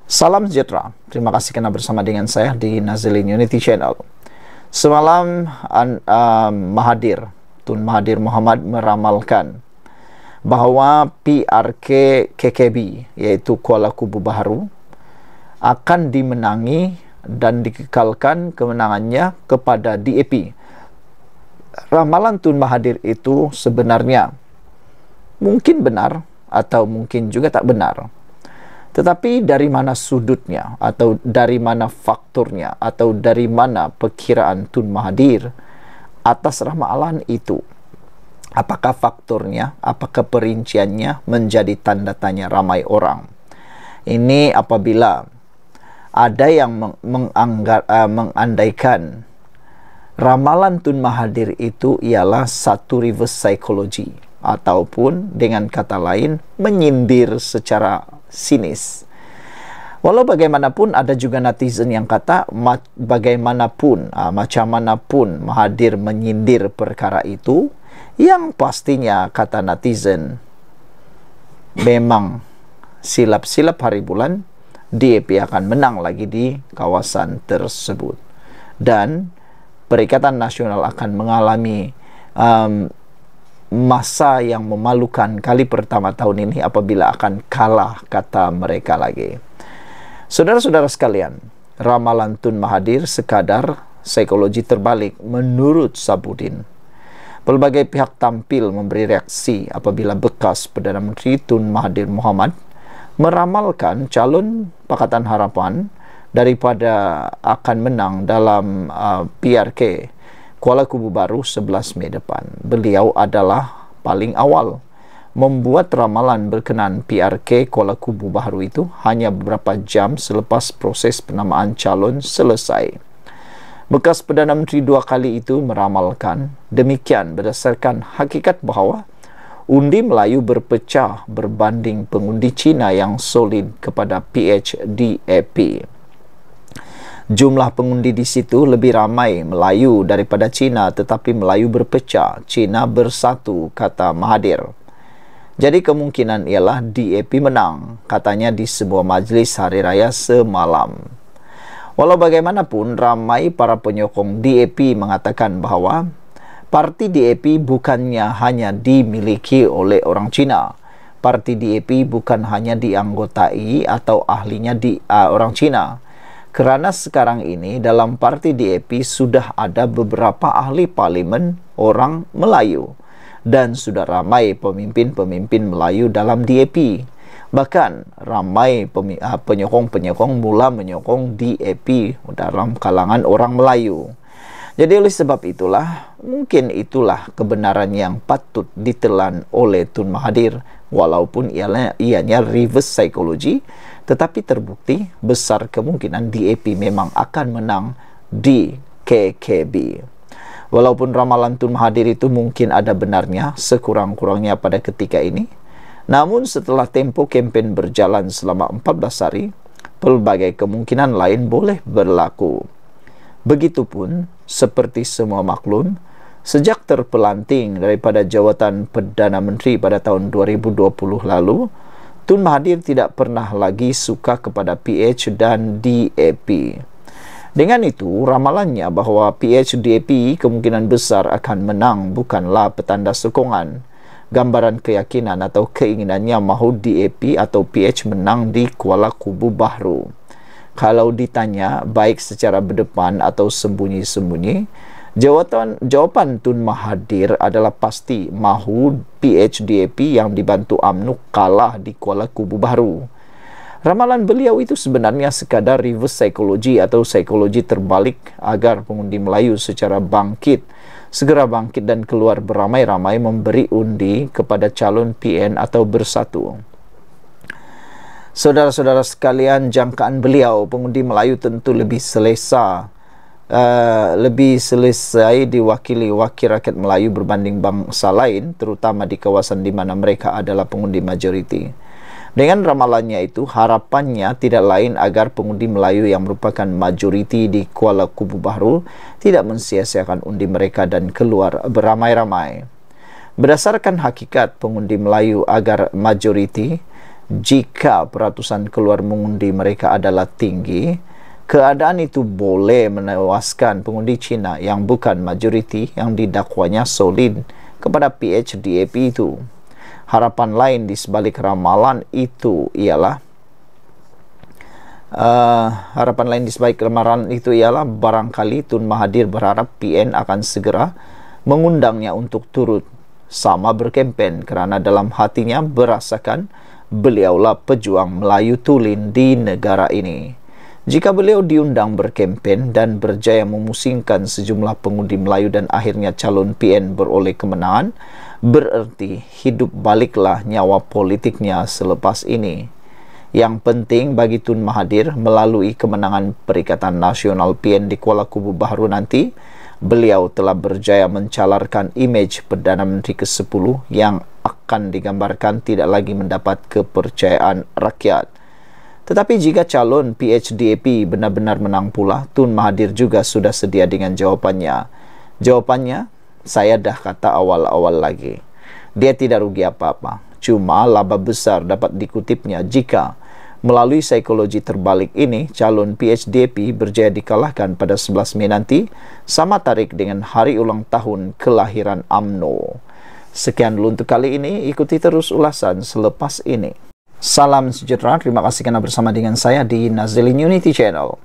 Salam sejahtera. Terima kasih karena bersama dengan saya di Nazilin Unity Channel. Semalam Tun Mahathir Mohamad meramalkan bahwa PRK KKB, yaitu Kuala Kubu Baharu, akan dimenangi dan dikekalkan kemenangannya kepada DAP. Ramalan Tun Mahathir itu sebenarnya mungkin benar atau mungkin juga tak benar. Tetapi dari mana sudutnya, atau dari mana faktornya, atau dari mana perkiraan Tun Mahathir atas ramalan itu? Apakah faktornya, apakah perinciannya menjadi tanda tanya ramai orang? Ini apabila ada yang mengandaikan ramalan Tun Mahathir itu ialah satu reverse psychology, ataupun dengan kata lain menyindir secara sinis. Walau bagaimanapun ada juga netizen yang kata bagaimanapun, macam manapun Mahathir menyindir perkara itu, yang pastinya kata netizen memang silap-silap hari bulan DAP akan menang lagi di kawasan tersebut, dan Perikatan Nasional akan mengalami masa yang memalukan kali pertama tahun ini apabila akan kalah, kata mereka lagi. Saudara-saudara sekalian, ramalan Tun Mahathir sekadar psikologi terbalik menurut Sabudin. Pelbagai pihak tampil memberi reaksi apabila bekas Perdana Menteri Tun Mahathir Mohamad meramalkan calon Pakatan Harapan daripada akan menang dalam PRK Kuala Kubu Baru 11 Mei depan. Beliau adalah paling awal membuat ramalan berkenaan PRK Kuala Kubu Baru itu hanya beberapa jam selepas proses penamaan calon selesai. Bekas Perdana Menteri dua kali itu meramalkan demikian berdasarkan hakikat bahawa undi Melayu berpecah berbanding pengundi Cina yang solid kepada PHDAP. Jumlah pengundi di situ lebih ramai Melayu daripada Cina, tetapi Melayu berpecah, Cina bersatu, kata Mahathir. Jadi kemungkinan ialah DAP menang, katanya di sebuah majlis hari raya semalam. Walau bagaimanapun, ramai para penyokong DAP mengatakan bahawa parti DAP bukannya hanya dimiliki oleh orang Cina. Parti DAP bukan hanya dianggotai atau ahlinya orang Cina. Kerana sekarang ini dalam parti DAP sudah ada beberapa ahli parlimen orang Melayu dan sudah ramai pemimpin-pemimpin Melayu dalam DAP. Bahkan ramai penyokong-penyokong mula menyokong DAP dalam kalangan orang Melayu. Jadi oleh sebab itulah, mungkin itulah kebenaran yang patut ditelan oleh Tun Mahathir, walaupun ianya reverse psychology, tetapi terbukti besar kemungkinan DAP memang akan menang di KKB. Walaupun ramalan Tun Mahathir itu mungkin ada benarnya sekurang-kurangnya pada ketika ini, namun setelah tempo kempen berjalan selama 14 hari, pelbagai kemungkinan lain boleh berlaku. Begitupun seperti semua maklum, sejak terpelanting daripada jawatan Perdana Menteri pada tahun 2020 lalu, Tun Mahathir tidak pernah lagi suka kepada PH dan DAP. Dengan itu, ramalannya bahawa PH-DAP kemungkinan besar akan menang bukanlah petanda sokongan, gambaran keyakinan atau keinginannya mahu DAP atau PH menang di Kuala Kubu Baharu. Kalau ditanya baik secara berdepan atau sembunyi-sembunyi, jawapan Tun Mahathir adalah pasti mahu PHDAP yang dibantu UMNO kalah di Kuala Kubu Baharu. Ramalan beliau itu sebenarnya sekadar reverse psychology atau psikologi terbalik agar pengundi Melayu secara segera bangkit dan keluar beramai-ramai memberi undi kepada calon PN atau bersatu. Saudara-saudara sekalian, jangkaan beliau, pengundi Melayu tentu lebih selesa diwakili wakil rakyat Melayu berbanding bangsa lain, terutama di kawasan di mana mereka adalah pengundi majoriti. Dengan ramalannya itu, harapannya tidak lain agar pengundi Melayu yang merupakan majoriti di Kuala Kubu Baharu tidak mensia-siakan undi mereka dan keluar beramai-ramai. Berdasarkan hakikat pengundi Melayu agar majoriti, Jika peratusan keluar mengundi mereka adalah tinggi, keadaan itu boleh menewaskan pengundi Cina yang bukan majoriti yang didakwanya solid kepada PHDAP itu. Harapan lain di sebalik ramalan itu ialah barangkali Tun Mahathir berharap PN akan segera mengundangnya untuk turut sama berkempen, kerana dalam hatinya berasakan beliaulah pejuang Melayu tulen di negara ini. Jika beliau diundang berkempen dan berjaya memusingkan sejumlah pengundi Melayu dan akhirnya calon PN beroleh kemenangan, bererti hidup baliklah nyawa politiknya selepas ini. Yang penting bagi Tun Mahathir, melalui kemenangan Perikatan Nasional PN di Kuala Kubu Baharu nanti, beliau telah berjaya mencalarkan imej Perdana Menteri ke-10 yang akan digambarkan tidak lagi mendapat kepercayaan rakyat. Tetapi jika calon PHDAP benar-benar menang pula, Tun Mahathir juga sudah sedia dengan jawapannya. Jawapannya, saya dah kata awal-awal lagi. Dia tidak rugi apa-apa. Cuma laba besar dapat dikutipnya jika melalui psikologi terbalik ini, calon PHDAP berjaya dikalahkan pada 11 Mei nanti, sama tarik dengan hari ulang tahun kelahiran UMNO. Sekian dulu untuk kali ini, ikuti terus ulasan selepas ini. Salam sejahtera, terima kasih karena bersama dengan saya di Nazilin Unity Channel.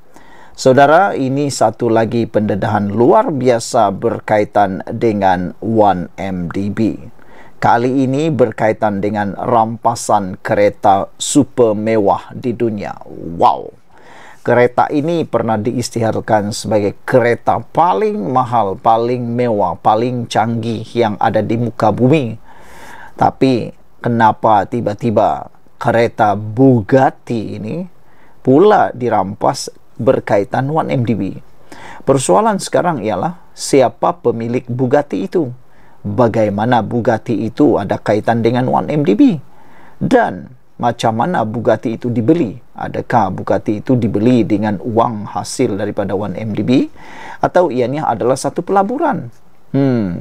Saudara, ini satu lagi pendedahan luar biasa berkaitan dengan 1MDB. Kali ini berkaitan dengan rampasan kereta super mewah di dunia. Wow! Kereta ini pernah diisytiharkan sebagai kereta paling mahal, paling mewah, paling canggih yang ada di muka bumi. Tapi kenapa tiba-tiba kereta Bugatti ini pula dirampas berkaitan 1MDB? Persoalan sekarang ialah siapa pemilik Bugatti itu? Bagaimana Bugatti itu ada kaitan dengan 1MDB? Dan macam mana Bugatti itu dibeli? Adakah Bugatti itu dibeli dengan uang hasil daripada 1MDB? Atau ianya adalah satu pelaburan?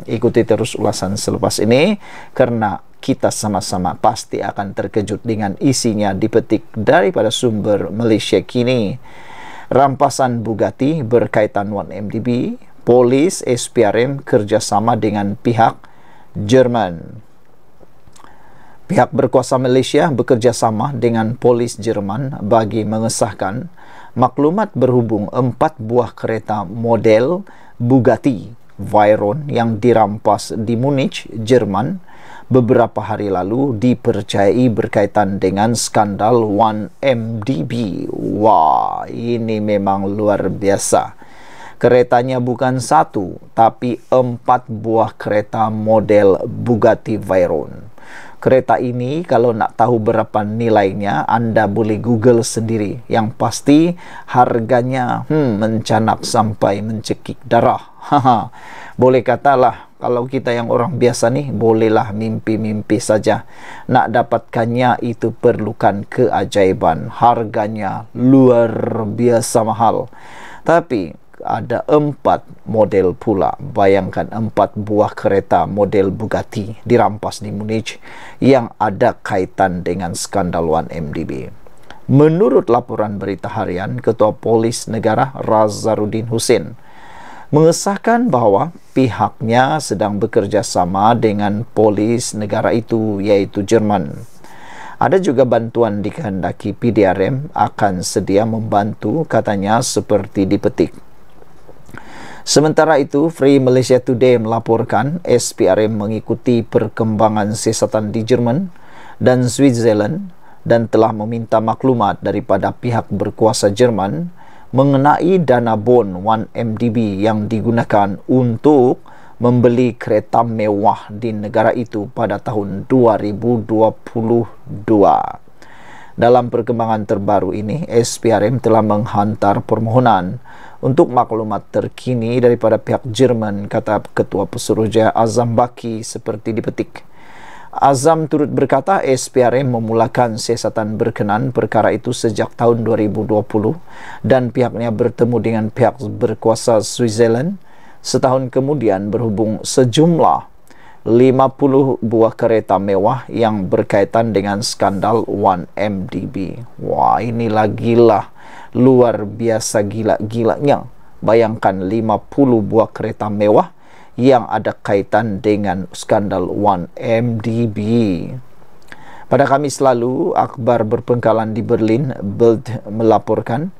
Ikuti terus ulasan selepas ini, karena kita sama-sama pasti akan terkejut dengan isinya dipetik daripada sumber Malaysia kini. Rampasan Bugatti berkaitan 1MDB, polis SPRM kerjasama dengan pihak Jerman. Pihak berkuasa Malaysia bekerjasama dengan polis Jerman bagi mengesahkan maklumat berhubung 4 buah kereta model Bugatti Veyron yang dirampas di Munich, Jerman beberapa hari lalu dipercayai berkaitan dengan skandal 1MDB. Wah, ini memang luar biasa. Keretanya bukan satu, tapi 4 buah kereta model Bugatti Veyron. Kereta ini kalau nak tahu berapa nilainya, Anda boleh Google sendiri. Yang pasti harganya mencanak sampai mencekik darah. Boleh katalah kalau kita yang orang biasa nih, bolehlah mimpi-mimpi saja. Nak dapatkannya itu perlukan keajaiban. Harganya luar biasa mahal. Tapi ada 4 model pula. Bayangkan 4 buah kereta model Bugatti dirampas di Munich yang ada kaitan dengan skandal 1MDB. Menurut laporan berita harian, Ketua Polis Negara Razarudin Husin mengesahkan bahawa pihaknya sedang bekerja sama dengan polis negara itu, yaitu Jerman. Ada juga bantuan dikehendaki PDRM akan sedia membantu, katanya seperti dipetik. Sementara itu, Free Malaysia Today melaporkan SPRM mengikuti perkembangan siasatan di Jerman dan Switzerland dan telah meminta maklumat daripada pihak berkuasa Jerman mengenai dana bon 1MDB yang digunakan untuk membeli kereta mewah di negara itu pada tahun 2022. Dalam perkembangan terbaru ini, SPRM telah menghantar permohonan untuk maklumat terkini daripada pihak Jerman, kata Ketua Pesuruhjaya Azam Baki seperti dipetik. Azam turut berkata SPRM memulakan siasatan berkenan perkara itu sejak tahun 2020 dan pihaknya bertemu dengan pihak berkuasa Switzerland setahun kemudian berhubung sejumlah 50 buah kereta mewah yang berkaitan dengan skandal 1MDB. Wah, inilah gila, luar biasa gila-gilanya. Bayangkan 50 buah kereta mewah yang ada kaitan dengan skandal 1MDB. Pada Kamis lalu, akhbar berpengkalan di Berlin, Bild melaporkan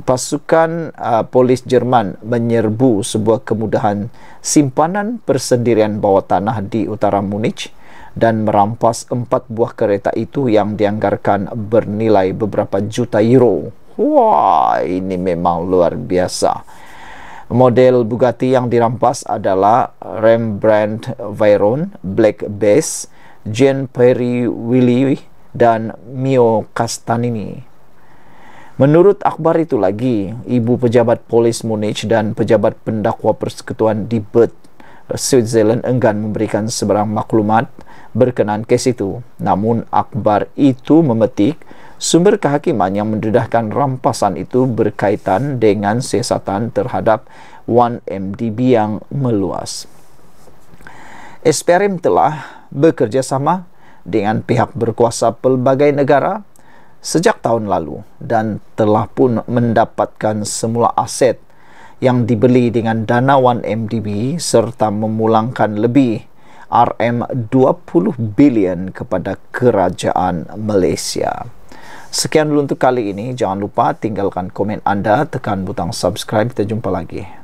pasukan polis Jerman menyerbu sebuah kemudahan simpanan persendirian bawah tanah di utara Munich dan merampas 4 buah kereta itu yang dianggarkan bernilai beberapa juta euro. Wah, ini memang luar biasa. Model Bugatti yang dirampas adalah Rembrandt Veyron, Black Bass, Jean Pierre Willy, dan Mio Castanini. Menurut akhbar itu lagi, ibu pejabat polis Munich dan pejabat pendakwa persekutuan di Bern, Switzerland enggan memberikan sebarang maklumat berkenaan kes itu. Namun akhbar itu memetik sumber kehakiman yang mendedahkan rampasan itu berkaitan dengan siasatan terhadap 1MDB yang meluas. SPRM telah bekerja sama dengan pihak berkuasa pelbagai negara sejak tahun lalu dan telah pun mendapatkan semula aset yang dibeli dengan dana 1MDB serta memulangkan lebih RM20 bilion kepada kerajaan Malaysia. Sekian dulu untuk kali ini. Jangan lupa tinggalkan komen Anda, tekan butang subscribe. Kita jumpa lagi.